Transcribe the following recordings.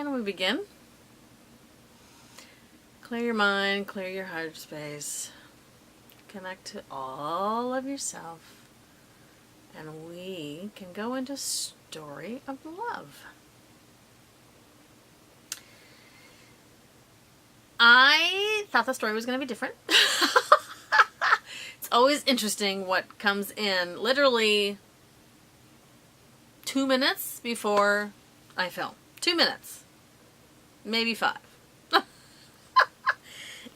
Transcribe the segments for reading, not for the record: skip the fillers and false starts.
And we begin. Clear your mind, clear your heart space. Connect to all of yourself. And we can go into story of love. I thought the story was going to be different. It's always interesting what comes in literally 2 minutes before I film. 2 minutes. Maybe 5.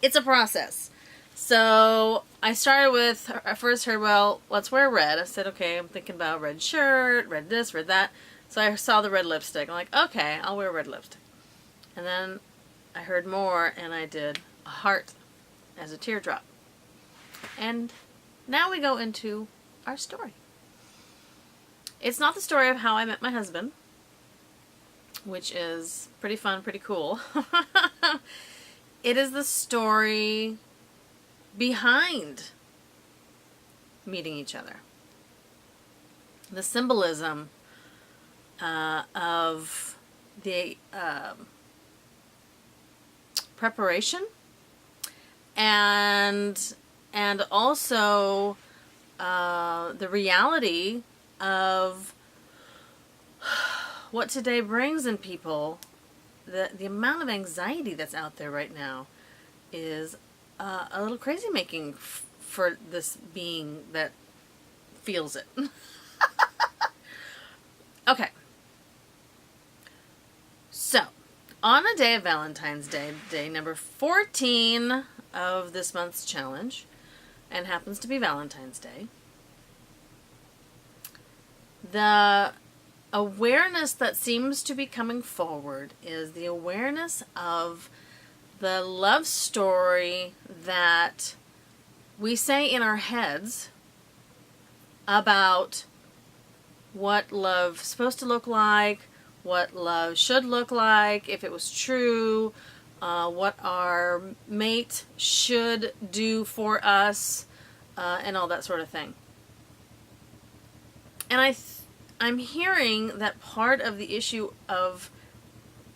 It's a process. So I started with, I first heard, well, let's wear red. I said, okay, I'm thinking about a red shirt, red this, red that. So I saw the red lipstick. I'm like, okay, I'll wear red lipstick. And then I heard more and I did a heart as a teardrop. And now we go into our story. It's not the story of how I met my husband, which is pretty fun, pretty cool. It is the story behind meeting each other. The symbolism of the preparation and also the reality of what today brings in people. The amount of anxiety that's out there right now is a little crazy making for this being that feels it. Okay. So, on a day of Valentine's Day, day number 14 of this month's challenge, and happens to be Valentine's Day, the awareness that seems to be coming forward is the awareness of the love story that we say in our heads about what love's supposed to look like, what love should look like if it was true, what our mate should do for us, and all that sort of thing. And I'm hearing that part of the issue of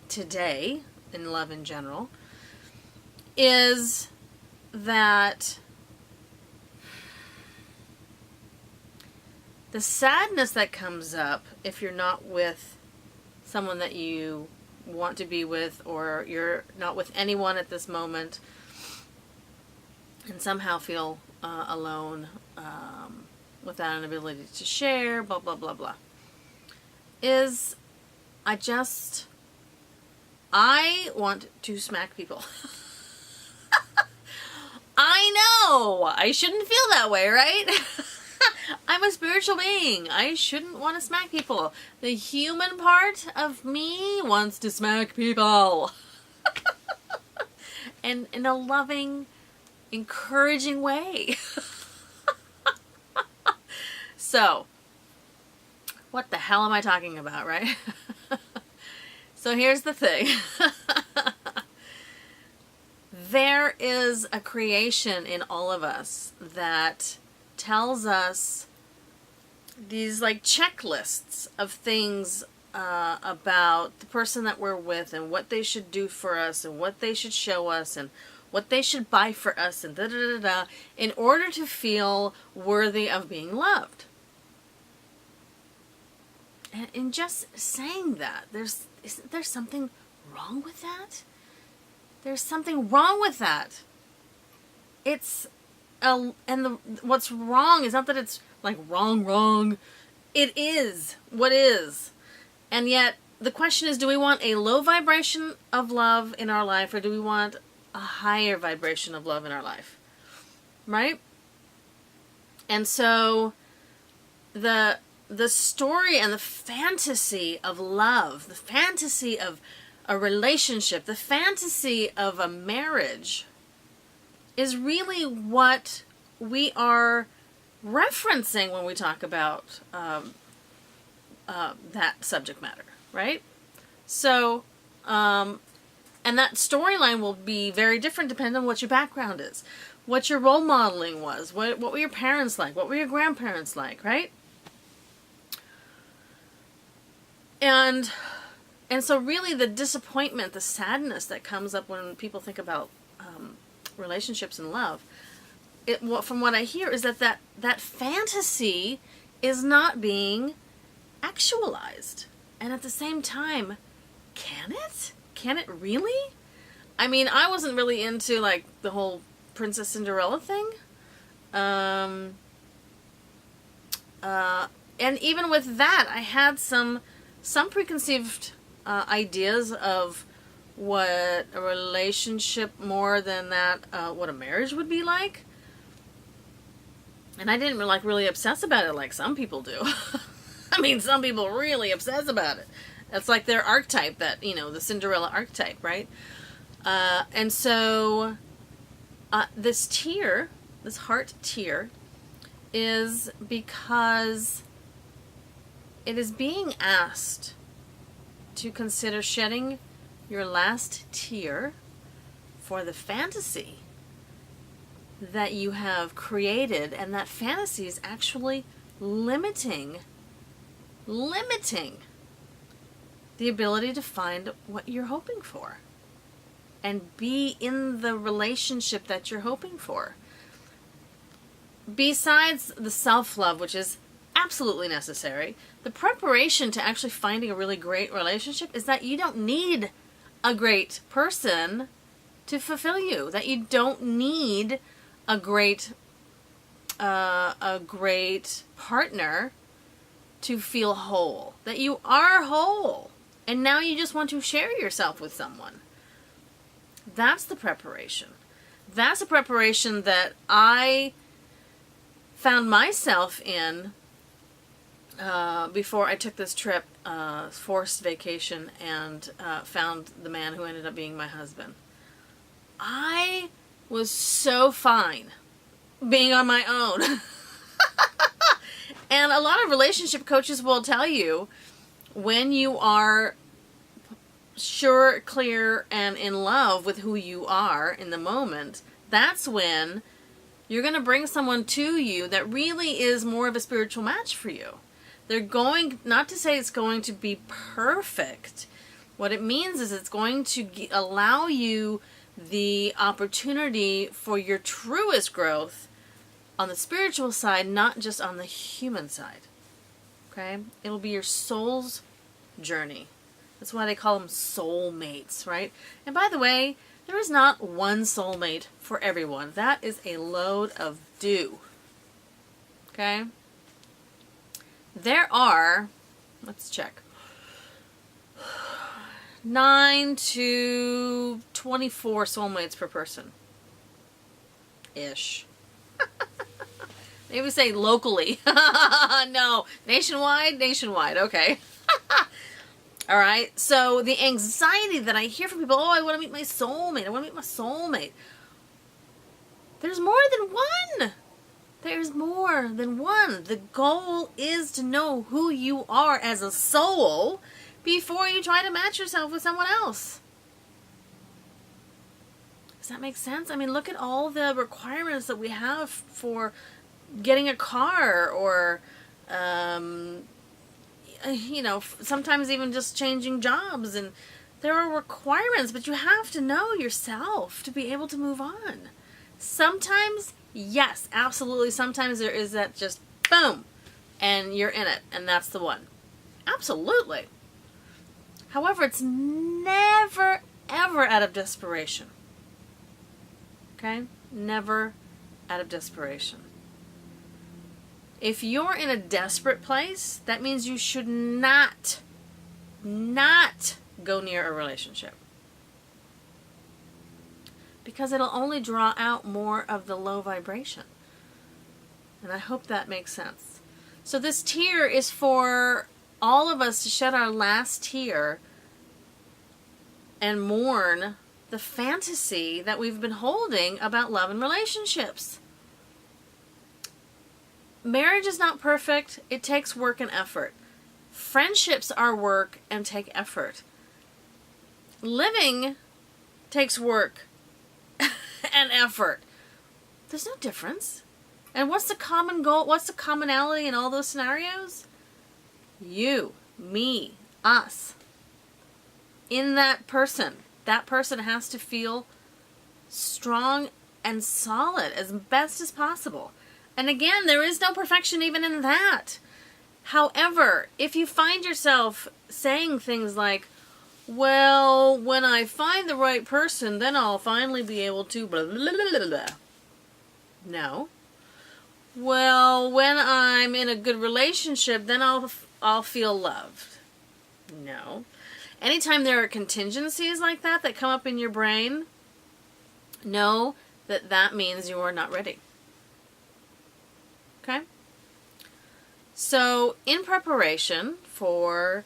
today, in love in general, is that the sadness that comes up if you're not with someone that you want to be with, or you're not with anyone at this moment, and somehow feel alone, without an ability to share, blah, blah, blah, blah, is I want to smack people. I know! I shouldn't feel that way, right? I'm a spiritual being. I shouldn't want to smack people. The human part of me wants to smack people. And in a loving, encouraging way. So, what the hell am I talking about, right? So here's the thing. There is a creation in all of us that tells us these like checklists of things about the person that we're with and what they should do for us and what they should show us and what they should buy for us and da-da-da-da, in order to feel worthy of being loved. And in just saying that, isn't there something wrong with that? There's something wrong with that. What's wrong is not that it's like wrong. It is what is. And yet, the question is, do we want a low vibration of love in our life, or do we want a higher vibration of love in our life? Right? And so, the story and the fantasy of love, the fantasy of a relationship, the fantasy of a marriage is really what we are referencing when we talk about that subject matter, right? So, and that storyline will be very different depending on what your background is, what your role modeling was, what were your parents like, what were your grandparents like, right? And And so really the disappointment, the sadness that comes up when people think about relationships and love, from what I hear, is that fantasy is not being actualized. And at the same time, can it? Can it really? I mean, I wasn't really into like the whole Princess Cinderella thing. And even with that, I had some preconceived ideas of what a relationship, more than that, what a marriage would be like. And I didn't really obsess about it like some people do. I mean, some people really obsess about it. It's like their archetype, that, the Cinderella archetype, right? And so this tear, this heart tear, is because it is being asked to consider shedding your last tear for the fantasy that you have created, and that fantasy is actually limiting the ability to find what you're hoping for and be in the relationship that you're hoping for. Besides the self-love, which is absolutely necessary, the preparation to actually finding a really great relationship is that you don't need a great person to fulfill you, that you don't need a great partner to feel whole, that you are whole, and now you just want to share yourself with someone. That's the preparation. That's a preparation that I found myself in before I took this trip, forced vacation, and found the man who ended up being my husband. I was so fine being on my own. And a lot of relationship coaches will tell you, when you are sure, clear, and in love with who you are in the moment, that's when you're going to bring someone to you that really is more of a spiritual match for you. They're going, not to say it's going to be perfect. What it means is it's going to allow you the opportunity for your truest growth on the spiritual side, not just on the human side. Okay? It'll be your soul's journey. That's why they call them soulmates, right? And by the way, there is not one soulmate for everyone. That is a load of dew. Okay? There are, let's check, 9 to 24 soulmates per person. Ish. Maybe say locally. No, nationwide, okay. All right, so the anxiety that I hear from people, oh, I want to meet my soulmate. There's more than one. There's more than one. The goal is to know who you are as a soul before you try to match yourself with someone else. Does that make sense? I mean, look at all the requirements that we have for getting a car, or, sometimes even just changing jobs. And there are requirements, but you have to know yourself to be able to move on. Sometimes, yes, absolutely. Sometimes there is that just boom, and you're in it, and that's the one. Absolutely. However, it's never, ever out of desperation. Okay? Never out of desperation. If you're in a desperate place, that means you should not go near a relationship. Because it'll only draw out more of the low vibration. And I hope that makes sense. So this tear is for all of us to shed our last tear and mourn the fantasy that we've been holding about love and relationships. Marriage is not perfect. It takes work and effort. Friendships are work and take effort. Living takes work and effort. There's no difference. And what's the common goal? What's the commonality in all those scenarios? You, me, us. in that person. That person has to feel strong and solid as best as possible. And again, there is no perfection even in that. However, if you find yourself saying things like, well, when I find the right person, then I'll finally be able to blah, blah, blah, blah, blah. No. Well, when I'm in a good relationship, then I'll feel loved. No. Anytime there are contingencies like that come up in your brain, know that that means you are not ready. Okay? So, in preparation for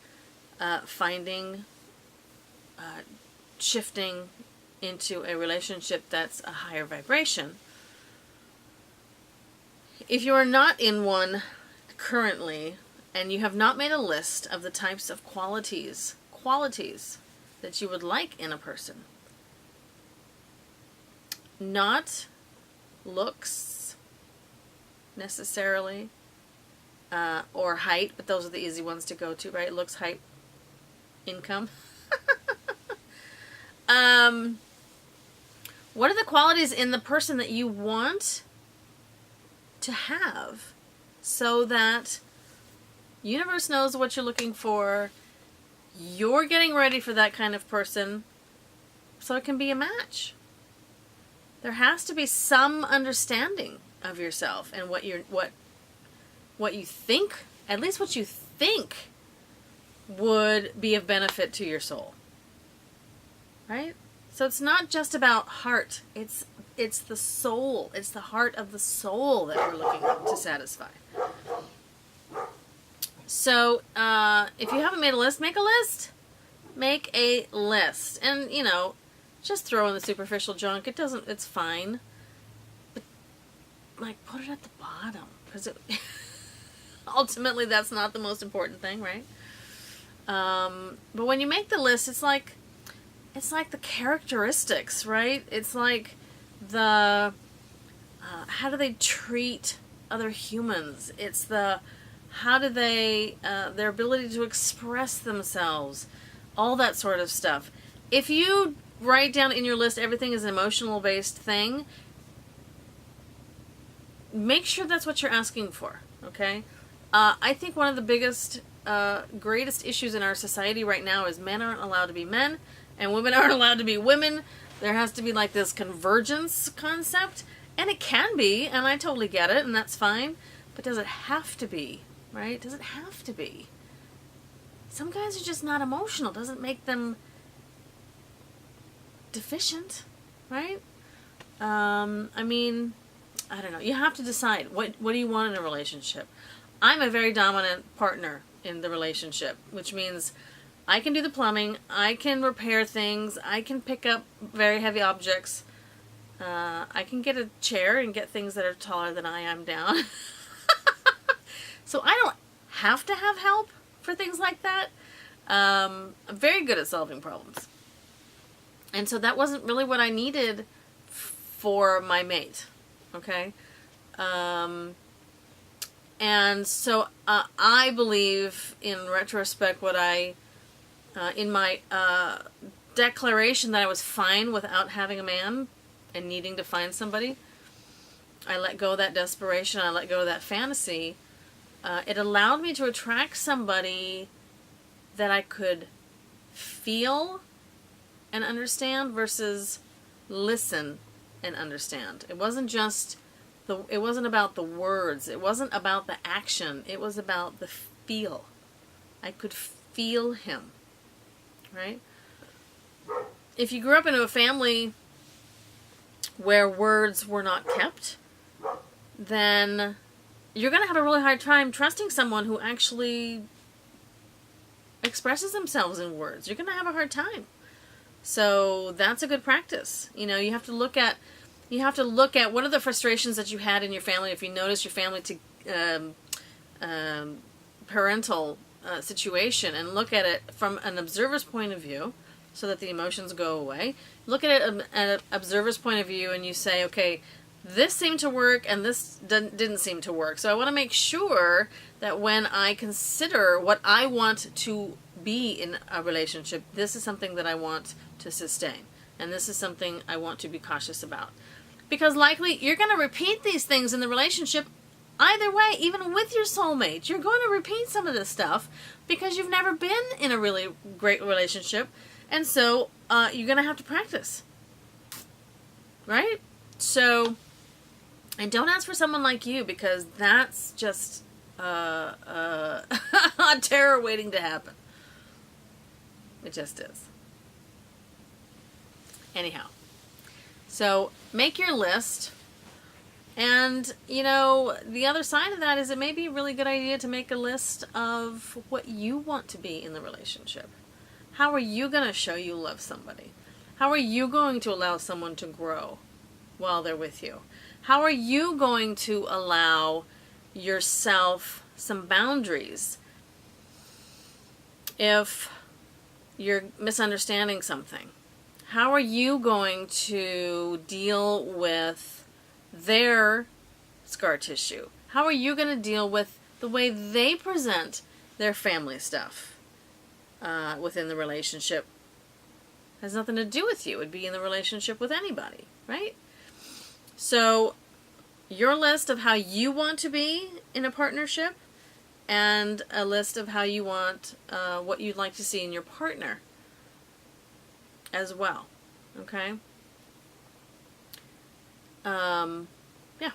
shifting into a relationship that's a higher vibration, if you are not in one currently, and you have not made a list of the types of qualities that you would like in a person, not looks necessarily, or height, but those are the easy ones to go to, right? Looks, height, income. What are the qualities in the person that you want to have so that universe knows what you're looking for, you're getting ready for that kind of person, so it can be a match? There has to be some understanding of yourself and what you think, at least what you think would be of benefit to your soul. Right? So it's not just about heart. It's the soul. It's the heart of the soul that we're looking to satisfy. So, if you haven't made a list, make a list. Make a list. And, just throw in the superficial junk. It's fine. But, put it at the bottom. Because ultimately, that's not the most important thing, right? But when you make the list, it's like the characteristics, right? It's like the, how do they treat other humans? It's the, how do they, their ability to express themselves, all that sort of stuff. If you write down in your list everything is an emotional-based thing, make sure that's what you're asking for, okay? I think one of the biggest, greatest issues in our society right now is men aren't allowed to be men, and women aren't allowed to be women. There has to be this convergence concept, and it can be, and I totally get it, and that's fine, but does it have to be, right? Does it have to be? Some guys are just not emotional. Doesn't make them deficient, right? I don't know. You have to decide, what do you want in a relationship? I'm a very dominant partner in the relationship, which means I can do the plumbing, I can repair things, I can pick up very heavy objects, I can get a chair and get things that are taller than I am down. So I don't have to have help for things like that. I'm very good at solving problems. And so that wasn't really what I needed for my mate, okay? And so I believe, in retrospect, in my declaration that I was fine without having a man and needing to find somebody, I let go of that desperation, I let go of that fantasy. It allowed me to attract somebody that I could feel and understand versus listen and understand. It wasn't just it wasn't about the words. It wasn't about the action. It was about the feel. I could feel him. Right? If you grew up into a family where words were not kept, then you're going to have a really hard time trusting someone who actually expresses themselves in words. You're going to have a hard time. So that's a good practice. You have to look at what are the frustrations that you had in your family. If you notice your family to parental situation, and look at it from an observer's point of view so that the emotions go away. Look at it at an observer's point of view and you say, okay, this seemed to work and this didn't seem to work. So I want to make sure that when I consider what I want to be in a relationship. This is something that I want to sustain. And this is something I want to be cautious about. Because likely you're going to repeat these things in the relationship either way, even with your soulmate. You're going to repeat some of this stuff because you've never been in a really great relationship. And so you're going to have to practice. Right? So, and don't ask for someone like you, because that's just a terror waiting to happen. It just is. Anyhow, so make your list. And, you know, the other side of that is it may be a really good idea to make a list of what you want to be in the relationship. How are you going to show you love somebody? How are you going to allow someone to grow while they're with you? How are you going to allow yourself some boundaries if you're misunderstanding something? How are you going to deal with their scar tissue? How are you going to deal with the way they present their family stuff within the relationship? Has nothing to do with you. It'd be in the relationship with anybody, right? So your list of how you want to be in a partnership, and a list of how you want, what you'd like to see in your partner as well. Okay? Yeah.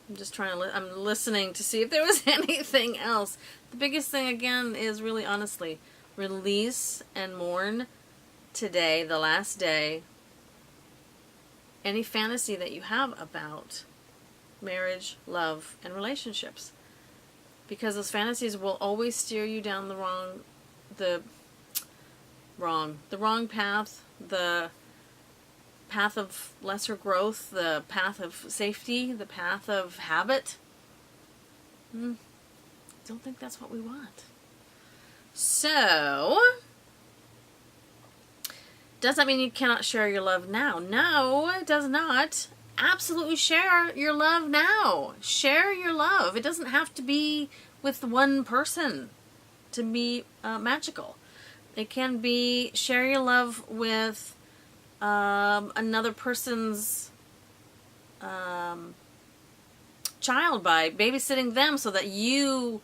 I'm just trying to, I'm listening to see if there was anything else. The biggest thing, again, is really honestly, release and mourn today, the last day, any fantasy that you have about marriage, love, and relationships. Because those fantasies will always steer you down the wrong path, the path of lesser growth, the path of safety, the path of habit. Don't think that's what we want. So, does that mean you cannot share your love now? No, it does not. Absolutely share your love now. Share your love. It doesn't have to be with one person to be magical. It can be share your love with another person's child by babysitting them, so that you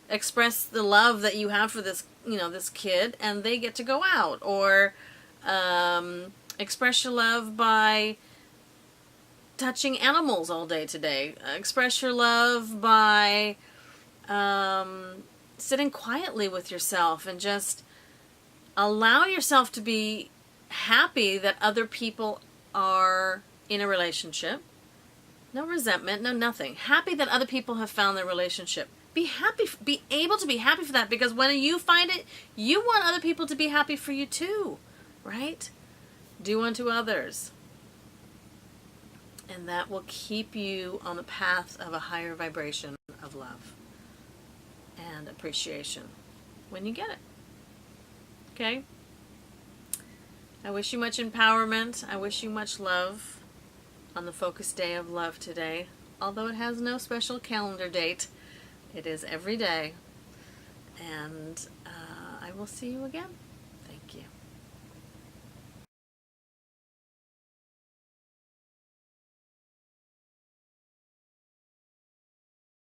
express the love that you have for this, this kid, and they get to go out. Or express your love by touching animals all day today. Express your love by sitting quietly with yourself and just allow yourself to be happy that other people are in a relationship. No resentment, no nothing. Happy that other people have found their relationship. Be happy, be able to be happy for that, because when you find it, you want other people to be happy for you too, right? Do unto others. And that will keep you on the path of a higher vibration of love and appreciation when you get it. Okay? I wish you much empowerment. I wish you much love on the focus day of love today. Although it has no special calendar date, it is every day. And I will see you again.